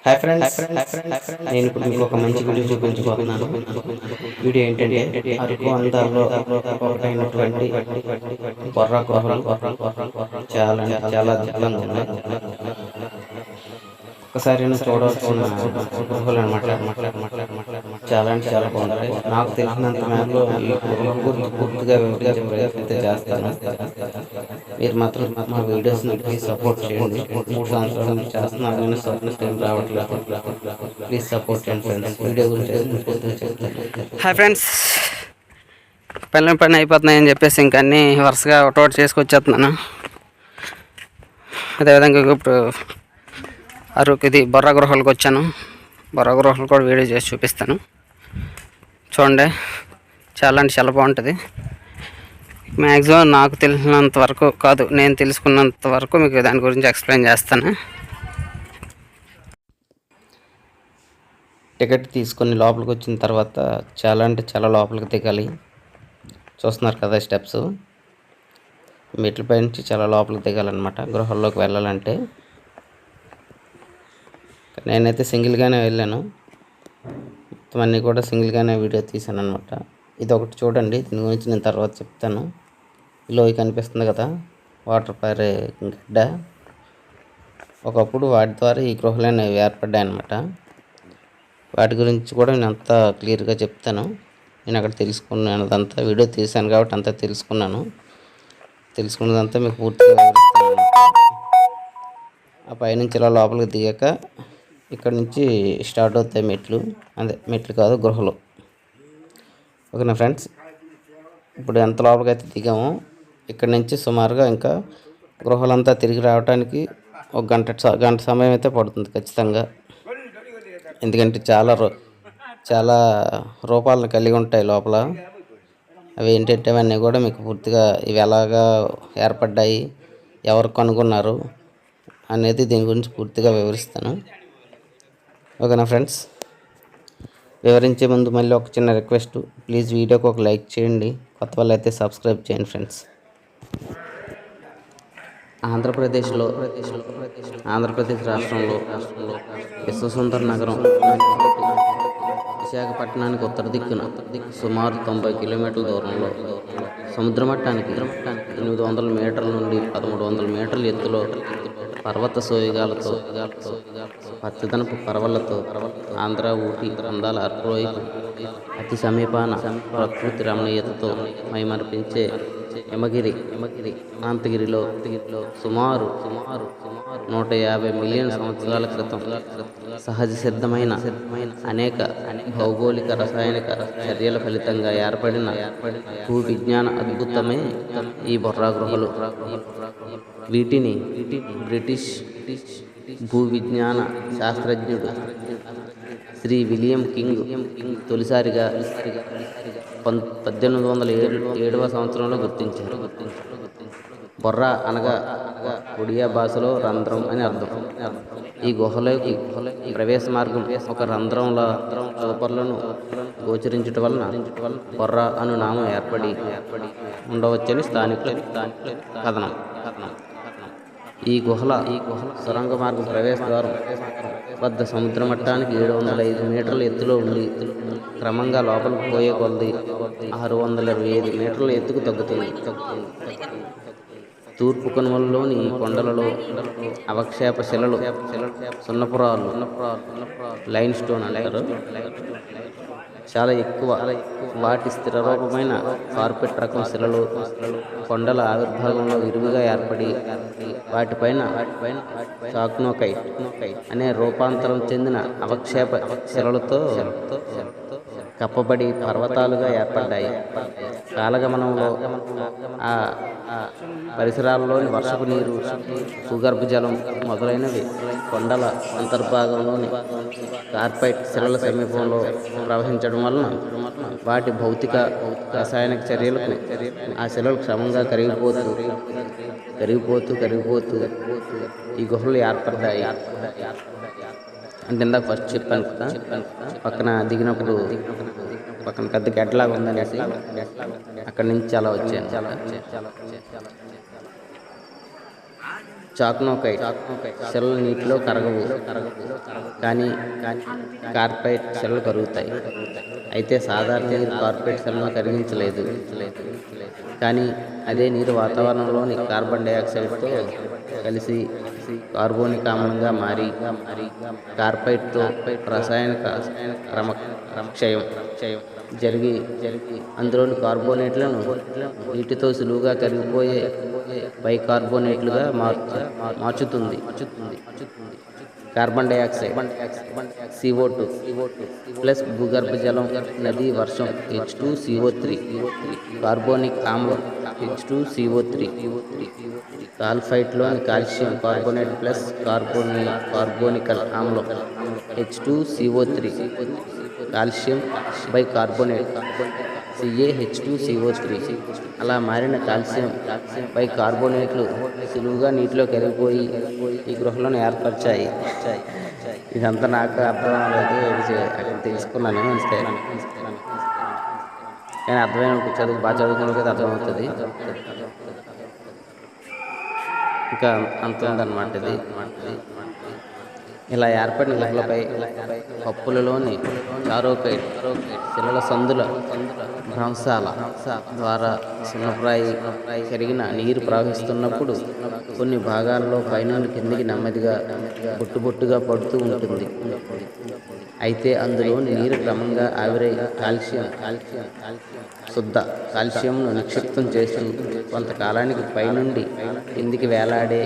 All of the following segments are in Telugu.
హాయ్ ఫ్రెండ్స్, నేను ఇప్పుడు మీకు ఒక మంచి వీడియో చూపించబోతున్నాను. వీడియో ఏంటంటే అరకు అందాల్లో ఒకటైనటువంటి బొర్రా గుహలు. చాలా అంటే చాలా అద్భుతంగా ఉన్నాయి. ఒకసారి చూడవలసిన గుహలు అనమాట. చాలా అంటే చాలా బాగుంటాయి. నాకు తెలిసినంత మేరలో ఈ గుహల గురించి పూర్తిగా వివరించే ప్రయత్నం చేస్తాను. మీరు మాత్రం మా వీడియోస్ని ప్లీజ్ సపోర్ట్ చేయండి. 3 సంవత్సరాల నుంచి చేస్తున్నాను కానీ సబ్స్క్రైబ్ రావట్లేదు. ప్లీజ్ సపోర్ట్ చేయండి ఫ్రెండ్స్. వీడియో గురించి పూర్తిగా చెప్తాను. హాయ్ ఫ్రెండ్స్, పని అయిపోతున్నాయని చెప్పేసి ఇంకా అన్నీ వరుసగా ఒకటి చేసుకొచ్చేస్తున్నాను. అదేవిధంగా ఇప్పుడు అరకు ఇది బొర్రా గృహాలకు వచ్చాను. బొర్రా గృహాలు కూడా వీడియో చేసి చూపిస్తాను. చూడండి, చాలా అంటే చాలా బాగుంటుంది. మ్యాక్సిమం నాకు తెలిసినంత వరకు కాదు, నేను తెలుసుకున్నంత వరకు మీకు దాని గురించి ఎక్స్ప్లెయిన్ చేస్తాను. టికెట్ తీసుకొని లోపలికి వచ్చిన తర్వాత చాలా అంటే చాలా లోపలికి దిగాలి. చూస్తున్నారు కదా స్టెప్స్, మెట్లపై నుంచి చాలా లోపలికి దిగాలన్నమాట గృహాల్లోకి వెళ్ళాలంటే. నేనైతే సింగిల్గానే వెళ్ళాను. మొత్తం అన్నీ కూడా సింగిల్గానే వీడియో తీశాను అనమాట. ఇది ఒకటి చూడండి, దీని గురించి నేను తర్వాత చెప్తాను. ఇలా కనిపిస్తుంది కదా, వాటర్ పారే గడ్డ. ఒకప్పుడు వాటి ద్వారా ఈ గృహలు అనేవి ఏర్పడ్డాయి అన్నమాట. వాటి గురించి కూడా నేను అంతా క్లియర్గా చెప్తాను. నేను అక్కడ తెలుసుకున్నాను, అదంతా వీడియో తీశాను కాబట్టి అంతా తెలుసుకున్నదంతా మీకు పూర్తిగా వివరిస్తాను. ఆ పైనుంచి ఇలా లోపలికి దిగాక ఇక్కడ నుంచి స్టార్ట్ అవుతాయి మెట్లు. మెట్లు కాదు, గృహలు. ఓకేనా ఫ్రెండ్స్, ఇప్పుడు ఎంత లోపలికి అయితే దిగామో ఇక్కడ నుంచి సుమారుగా ఇంకా గృహాలంతా తిరిగి రావడానికి ఒక గంట సమయం అయితే పడుతుంది ఖచ్చితంగా. ఎందుకంటే చాలా రూపాలను కలిగి ఉంటాయి లోపల. అవి ఏంటంటే అవన్నీ కూడా మీకు పూర్తిగా ఇవి ఎలాగా ఏర్పడ్డాయి, ఎవరు కనుగొన్నారు అనేది దీని గురించి పూర్తిగా వివరిస్తాను. ఓకేనా ఫ్రెండ్స్, వివరించే ముందు మళ్ళీ ఒక చిన్న రిక్వెస్ట్, ప్లీజ్ వీడియోకి ఒక లైక్ చేయండి. కొత్త వాళ్ళు అయితే సబ్స్క్రైబ్ చేయండి ఫ్రెండ్స్. ఆంధ్రప్రదేశ్ రాష్ట్రంలో విశ్వసుందర నగరం విశాఖపట్నానికి ఉత్తర దిక్కున సుమారు 90 కిలోమీటర్ల దూరంలో, సముద్ర మట్టానికి 800 మీటర్ల నుండి 1300 మీటర్ల ఎత్తులో, పర్వత సోయగాలతో, పచ్చదనపు పర్వలతో ఆంధ్ర ఊటీ అందాల అరకులోయకు అతి సమీపాన ప్రకృతి రమణీయతతో మైమరిపించే యమగిరి అనంతగిరిలో సుమారు 150 మిలియన్ సంవత్సరాల క్రితం సహజ సిద్ధమైన అనేక భౌగోళిక రసాయనిక చర్యల ఫలితంగా ఏర్పడిన భూ విజ్ఞాన అద్భుతమే ఈ బొర్రా గృహలు. వీటిని బ్రిటిష్ భూ విజ్ఞాన శాస్త్రజ్ఞుడు శ్రీ విలియం కింగ్ తొలిసారిగా 1807వ సంవత్సరంలో గుర్తించారు. బొర్రా అనగా ఒడియా భాషలో రంధ్రం అని అర్థం. ఈ గుహలోకి ప్రవేశ మార్గం ఒక రంధ్రంలా చూపర్లను గోచరించడం వలన బొర్రా అను నామం ఏర్పడి ఉండవచ్చని స్థానికుల కథనం. ఈ గుహల సొరంగ మార్గం ప్రవేశ ద్వారం వద్ద సముద్ర మట్టానికి 705 మీటర్ల ఎత్తులో ఉండి క్రమంగా లోపలికి పోయే కొలది 625 మీటర్ల ఎత్తుకు తగ్గుతుంది. తూర్పు కనుమలలోని ఈ కొండలలో అవక్షేప శిలలు, సున్నపురాలు, లైన్ స్టోన్ అంటారు, చాలా ఎక్కువ. వాటి స్థిర రూపమైన కార్పెట్ రకం శిలలు కొండల ఆవిర్భాగంలో విరివిగా ఏర్పడి వాటిపైన చాక్నోకైట్ అనే రూపాంతరం చెందిన అవక్షేప శిలలతో కప్పబడి పర్వతాలుగా ఏర్పడ్డాయి. కాలగమనంలో ఆ పరిసరాల్లోని వర్షపు నీరు, భూగర్భ జలం మొదలైనవి కొండల అంతర్భాగంలోని కార్పైట్ శిలల సమీపంలో ప్రవహించడం వలన వాటి భౌతిక రసాయనిక చర్యలకు ఆ శిలలు క్రమంగా కరిగిపోతూ ఈ గుహలు ఏర్పడ్డాయి. అంటే ఇందాక ఫస్ట్ చెప్పాను కదా, పక్కన దిగినప్పుడు పక్కన పెద్ద గడ్డలాగా ఉందనేసి అక్కడి నుంచి అలా వచ్చాను. చాక్నోకైట్ సెల్లు నీటిలో కరగవు, కానీ కార్పైట్ సెల్లు కరుగుతాయి. అయితే సాధారణ నీరు కార్పైట్ సెల్లను కరిగించలేదు. కానీ అదే నీరు వాతావరణంలోని కార్బన్ డైఆక్సైడ్తో కలిసి కార్బోనిక్ ఆమ్లంగా మారి కార్పైట్తో రసాయనిక క్షయం జరిగి అందులోని కార్బోనేట్లను నీటితో సులువుగా కరిగిపోయే బైకార్బోనేట్లుగా మార్చుతుంది. కార్బన్ డైఆక్సైడ్ CO2 ప్లస్ భూగర్భ జలం, నది, వర్షం H2CO3, కార్బోనిక్ ఆమ్లం H2CO3, కాల్ఫైట్లోని కాల్షియం కార్బోనేట్ ప్లస్ కార్బోనికల్ ఆమ్లం H2CO3, కాల్షియం బైకార్బోనేట్ CaH2CO3. అలా మారిన కాల్షియం బైకార్బోనేట్లు సులువుగా నీటిలో కరిగిపోయి ఈ గృహలను ఏర్పరిచాయి. ఇదంతా నాకు అర్థం అవ్వలేదు, అక్కడ తెలుసుకున్నాను అంతే. కానీ అర్థమైన బాగా చదువుకున్నది అర్థమవుతుంది. ఇంకా అంత ఉందన్నమాట ఇది. ఇలా ఏర్పడిన గుహలపై కప్పులలోని చారోకైట్ శిలల సందుల భ్రంశాల ద్వారా సున్నప్రాయి కరిగిన నీరు ప్రవహిస్తున్నప్పుడు కొన్ని భాగాల్లో పైనుండి కిందికి నెమ్మదిగా బొట్టుగా పడుతూ ఉంటుంది. అయితే అందులోని నీరు క్రమంగా ఆవిరై శుద్ధ కాల్షియంను నిక్షిప్తం చేస్తూ కొంతకాలానికి పైనుండి కిందికి వేలాడే,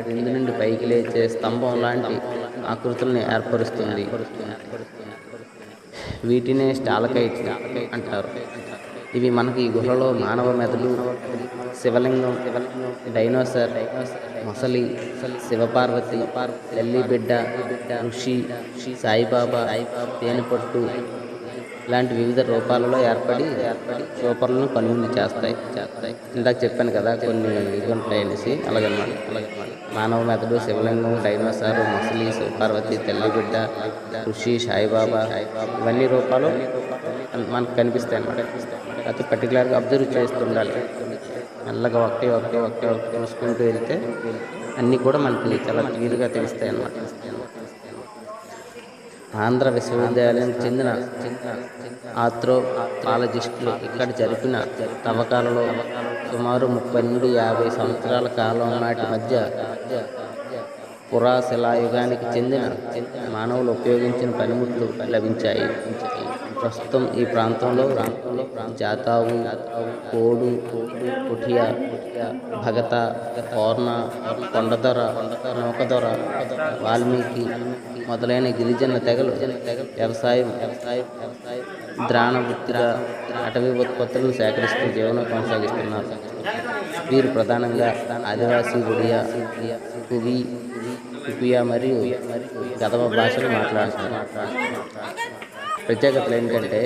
కింది నుండి పైకి లేచే స్తంభం లాంటి ఆకృతుల్ని ఏర్పరుస్తుంది. వీటినే స్టాలకైట్స్ అంటారు. ఇవి మనకి ఈ గుహలో మానవ మెదడు, శివలింగం, డైనోసర్, మొసలి, శివపార్వతి, తల్లి బిడ్డ, ఋషి, సాయిబాబా, తేనెపట్టు ఇలాంటి వివిధ రూపాలలో ఏర్పడి సూపర్లను కనుగొని చేస్తాయి. ఇందాక చెప్పాను కదా కొన్ని ఇవి ఉంటాయి అనేసి. అలాగన్నమాట. మానవ మెదడు, శివలింగం, డైనోసార్, మొసలి, శివపార్వతి, తల్లిబిడ్డ, ఋషి, సాయిబాబా ఇవన్నీ రూపాలు మనకు కనిపిస్తాయి అన్నమాట. అయితే పర్టికులర్గా అబ్జర్వ్ చేస్తుండాలి. మెల్లగా ఒకటి చూసుకుంటూ వెళ్తే అన్నీ కూడా మనకి చాలా క్లియర్గా తెలుస్తాయి అన్నమాట. ఆంధ్ర విశ్వవిద్యాలయం చెందిన ఆంథ్రోపాలజిస్టులు ఇక్కడ జరిపిన తవ్వకాలలో సుమారు 30 నుండి 50 సంవత్సరాల కాలం నాటి మధ్య పురాశిలాయుగానికి చెందిన మానవులు ఉపయోగించిన పనిముట్లు లభించాయి. ప్రస్తుతం ఈ ప్రాంతంలో జాతావు, కోడు, కుఠియా, భగత, కోర్న, కొండదొర, నౌకదొర, వాల్మీకి మొదలైన గిరిజన తెగలు వ్యవసాయం, ద్రాణ వృత్తిగా అటవీ ఉత్పత్తులను సేకరిస్తూ జీవనం కొనసాగిస్తున్నారు. వీరు ప్రధానంగా ఆదివాసీ, ఒడియా, కుపియా మరియు గదవ భాషలు మాట్లాడుతున్నారు. ప్రత్యేకతలు ఏంటంటే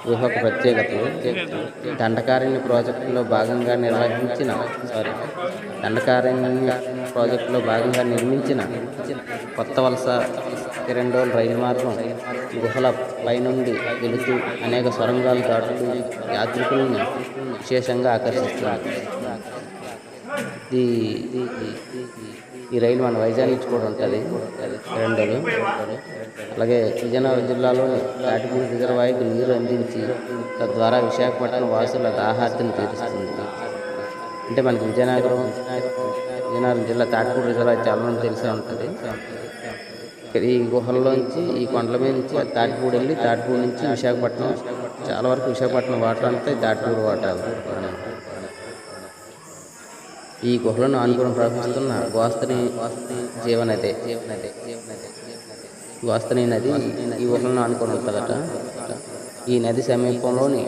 గుహకు ప్రత్యేకతలు దండకారణ్య ప్రాజెక్టులో భాగంగా నిర్మించిన కొత్త వలస కిరండోల్ రైలు మార్గం గుహల పైనుండి వెళుతూ అనేక సొరంగాలు దాటుతూ యాత్రికులను విశేషంగా ఆకర్షిస్తున్నారు. ఈ రైలు మన వైజాగ్ నుంచి కూడా ఉంటుంది కిరండోలు. అలాగే విజయనగరం జిల్లాలోని తాటిపూడి రిజర్వాయర్కు నీరు అందించి తద్వారా విశాఖపట్నం వాసుల దాహార్తిని తీరుస్తుంది. అంటే మనకి విజయనగరం జిల్లా తాటిపూడి రిజర్వాయర్ చాలా మంది తెలిసే ఉంటుంది. ఈ గుహల్లోంచి ఈ కొండల మీద నుంచి తాటిపూడి వెళ్ళి తాటిపూడి నుంచి విశాఖపట్నం చాలా వరకు విశాఖపట్నం వాటర్ అంతా తాటిపూడి వాటర్. ఈ గుహలను ఆనుకుని ప్రవహిస్తున్న గోస్తని నది ఈ గుహలను ఆనుకొని ఉంటుందట. ఈ నది సమీపంలోని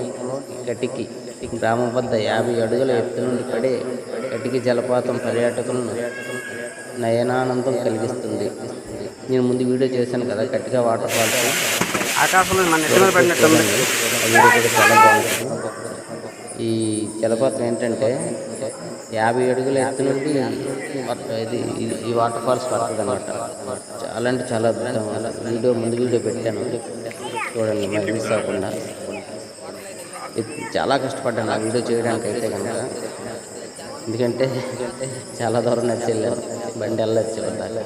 కటికి గ్రామం వద్ద 50 అడుగుల ఎత్తు నుండి పడే కటికి జలపాతం పర్యాటకులను నయనానందం కలిగిస్తుంది. నేను ముందు వీడియో చేశాను కదా కటిక వాటర్ ఫాల్స్, వీడియో కూడా చాలా బాగుంటుంది. ఈ జలపాతం ఏంటంటే 50 అడుగుల ఎత్తు నుండి ఈ వాటర్ ఫాల్స్ పడుతుంది అన్నమాట. చాలా అంటే చాలా అద్భుతం. ముందు వీడియో పెట్టాను చూడండి, మరి మిస్ అవ్వకుండా. చాలా కష్టపడ్డాను ఆ వీడియో చేయడానికి. అయితే కనుక ఎందుకంటే చాలా దూరం నడిచి వెళ్ళాను, బండి వెళ్ళొచ్చు దాకా.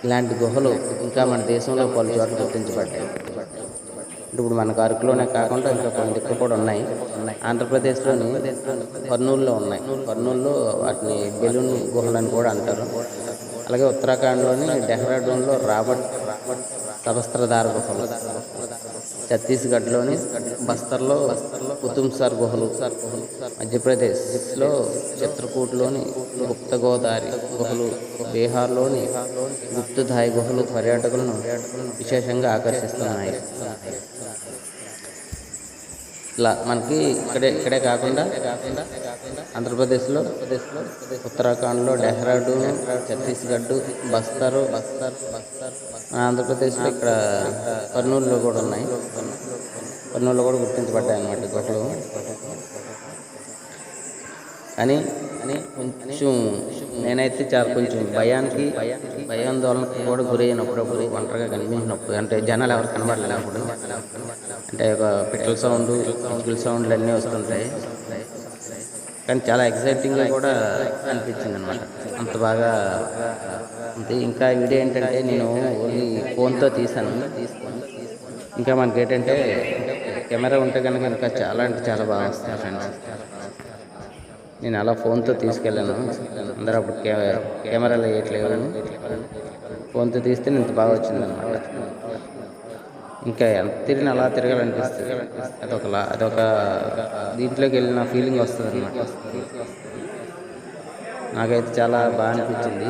ఇలాంటి గుహలు ఇంకా మన దేశంలో పలు చోట్ల గుర్తించబడ్డాయి. ఇప్పుడు మనకు అరకులోనే కాకుండా ఇంకా కొన్ని దిక్కులు కూడా ఉన్నాయి. ఆంధ్రప్రదేశ్లోని కర్నూలులో ఉన్నాయి. కర్నూలులో వాటిని బెలూన్ గుహలని కూడా అంటారు. అలాగే ఉత్తరాఖండ్లోని డెహ్రాడూన్లో రాబర్ట్ సహస్రధార గుహలు, ఛత్తీస్గఢ్లోని బస్తర్లో కుతుబ్షార్ గుహలు, మధ్యప్రదేశ్లో చిత్రకూట్లోని గుప్త గోదావరి గుహలు, బీహార్లోని గుప్తధాయి గుహలు పర్యాటకులను విశేషంగా ఆకర్షిస్తున్నాయి. ఇలా మనకి ఇక్కడే కాకుండా ఆంధ్రప్రదేశ్లో ఉత్తరాఖండ్లో డెహ్రాడూన్, ఛత్తీస్గఢ్, బస్తర్, ఆంధ్రప్రదేశ్లో ఇక్కడ కర్నూలులో కూడా ఉన్నాయి. కర్నూలులో కూడా గుర్తించబడ్డాయి అన్నమాట గుహలు. కానీ కొంచెం నేనైతే కొంచెం భయాందోళనకు కూడా గురైనప్పుడు ఒంటరిగా కనిపించినప్పుడు, అంటే జనాలు ఎవరు కనబడలేనప్పుడు, అంటే ఒక పిట్టల సౌండ్, గిల్ సౌండ్లు అన్నీ వస్తుంటాయి. కానీ చాలా ఎగ్జైటింగ్గా కూడా అనిపించింది అనమాట, అంత బాగా ఉంది. ఇంకా వీడియో ఏంటంటే నేను ఓన్లీ ఫోన్తో తీసాను. ఇంకా మనకి ఏంటంటే కెమెరా ఉంటే కనుక ఇంకా చాలా అంటే చాలా బాగా వస్తుంది ఫ్రెండ్స్. నేను అలా ఫోన్తో తీసుకెళ్ళాను. అందరూ అప్పుడు కెమెరాలు వేయట్లేదు, ఫోన్తో తీస్తే ఇంత బాగా వచ్చింది అనమాట. ఇంకా ఎంత తిరిగినా అలా తిరగాలనిపిస్తుంది. అదొక దీంట్లోకి వెళ్ళిన ఫీలింగ్ వస్తుంది అనమాట. నాకైతే చాలా బాగా అనిపించింది.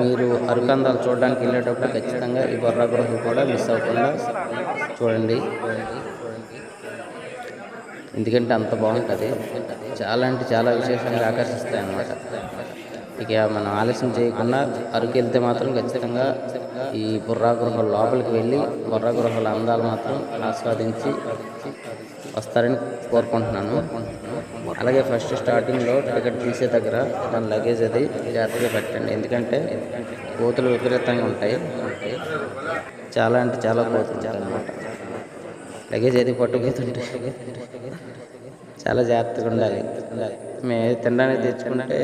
మీరు అరకందాలు చూడడానికి వెళ్ళేటప్పుడు ఖచ్చితంగా ఈ బొర్రా గుహలు కూడా మిస్ అవ్వకుండా చూడండి, ఎందుకంటే అంత బాగుంటుంది. చాలా అంటే చాలా విశేషంగా ఆకర్షిస్తాయి అన్నమాట. ఇక మనం ఆలస్యం చేయకుండా అరకు వెళ్తే మాత్రం ఖచ్చితంగా ఈ బొర్రా గుహల లోపలికి వెళ్ళి బొర్రా గుహల అందాలు మాత్రం ఆస్వాదించి వస్తారని కోరుకుంటున్నాను. అలాగే ఫస్ట్ స్టార్టింగ్లో టికెట్ తీసే దగ్గర మన లగేజ్ అది జాగ్రత్తగా పెట్టండి, ఎందుకంటే కోతులు విపరీతంగా ఉంటాయి. చాలా అంటే చాలా కోతులు ఉంటాయి అన్నమాట. లగేజ్ అది పట్టుకుపోతుంటే చాలా జాగ్రత్తగా ఉండాలి. మేము తినడానికి తెచ్చుకుంటే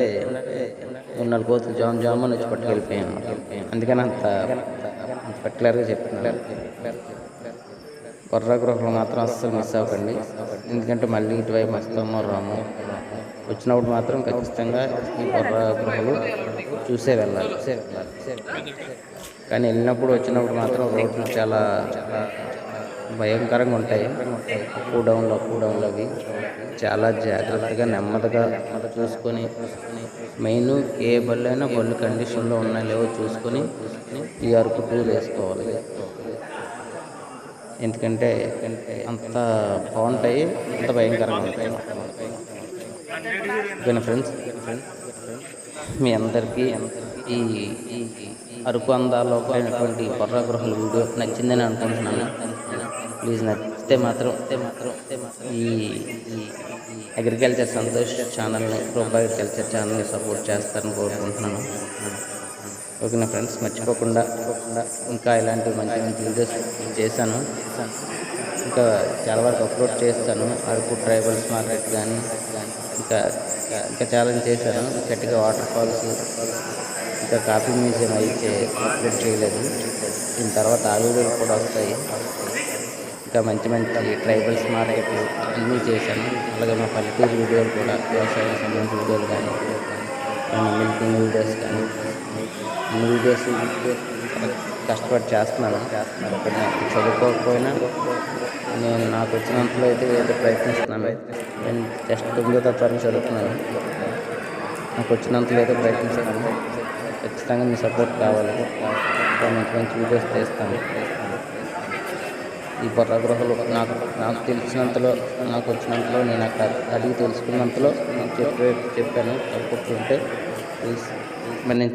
3-4 కోతులు జామని వచ్చి పట్టుకెళ్ళిపోయాము. అందుకని అంత పర్టికులర్గా చెప్తున్నాను. బొర్రా గుహలు మాత్రం అస్సలు మిస్ అవ్వకండి, ఎందుకంటే మళ్ళీ ఇటువైపు వస్తామో రామో. వచ్చినప్పుడు మాత్రం ఖచ్చితంగా ఈ బొర్రా గుహలు చూసే వెళ్ళాలి. కానీ వచ్చినప్పుడు మాత్రం రోడ్లు చాలా భయంకరంగా ఉంటాయి. అప్ డౌన్లు అవి చాలా జాగ్రత్తగా నెమ్మదిగా చూసుకొని, మెయిన్ ఏ బళ్ళు కండిషన్లో ఉన్నాయో లేవో చూసుకొని ఈ అరకు టూర్ వేసుకోవాలి. ఎందుకంటే అంత బాగుంటాయి, అంత భయంకరంగా ఉంటాయి. ఓకేనా ఫ్రెండ్స్, మీ అందరికీ ఈ అరకు అందాల్లో అయినటువంటి బొర్రా గుహల వీడియో నచ్చిందని అనుకుంటున్నాను. ప్లీజ్ నచ్చితే మాత్రం ఈ అగ్రికల్చర్ సంతోష్ ఛానల్ని, రూపా అగ్రికల్చర్ ఛానల్ని సపోర్ట్ చేస్తారని కోరుకుంటున్నాను. ఓకేనా ఫ్రెండ్స్, మర్చిపోకుండా ఇంకా ఇలాంటి మంచి వీడియోస్ చేశాను, ఇంకా చాలా వరకు అప్లోడ్ చేస్తాను. అరకు ట్రైబల్స్ మార్కెట్ కానీ ఇంకా చాలా చేశాను. గట్టిగా వాటర్ ఫాల్స్, ఇంకా కాఫీ మ్యూజియం అయితే అప్లోడ్ చేయలేదు. దీని తర్వాత ఆ వీడియోలు కూడా వస్తాయి. ఇంకా మంచి ట్రైబల్స్ మార్కెట్లు అన్నీ చేశాను. అలాగే మా పల్లెటూరు వీడియోలు కూడా, వ్యవసాయం సంబంధించిన వీడియోలు కానీ, మిల్కింగ్ వీడియోస్ కానీ, అన్ని వీడియోస్ కష్టపడి చేస్తున్నాను. చదువుకోకపోయినా నేను నాకు వచ్చినంతలో అయితే ఏదో ప్రయత్నిస్తున్నాను. నేను జస్ట్ 9వ తరగతి చదువుతున్నాను. నాకు వచ్చినంతలో ఏదో ప్రయత్నిస్తున్నాను. ఖచ్చితంగా మీ సపోర్ట్ కావాలి. మంచి వీడియోస్ చేస్తాను. ఈ బొర్రా గుహలు నాకు తెలిసినంతలో, నాకు వచ్చినంతలో, నేను అక్కడ అడిగి తెలుసుకున్నంతలో చెప్పాను. తప్పుకుంటే ప్లీజ్ మరి నేను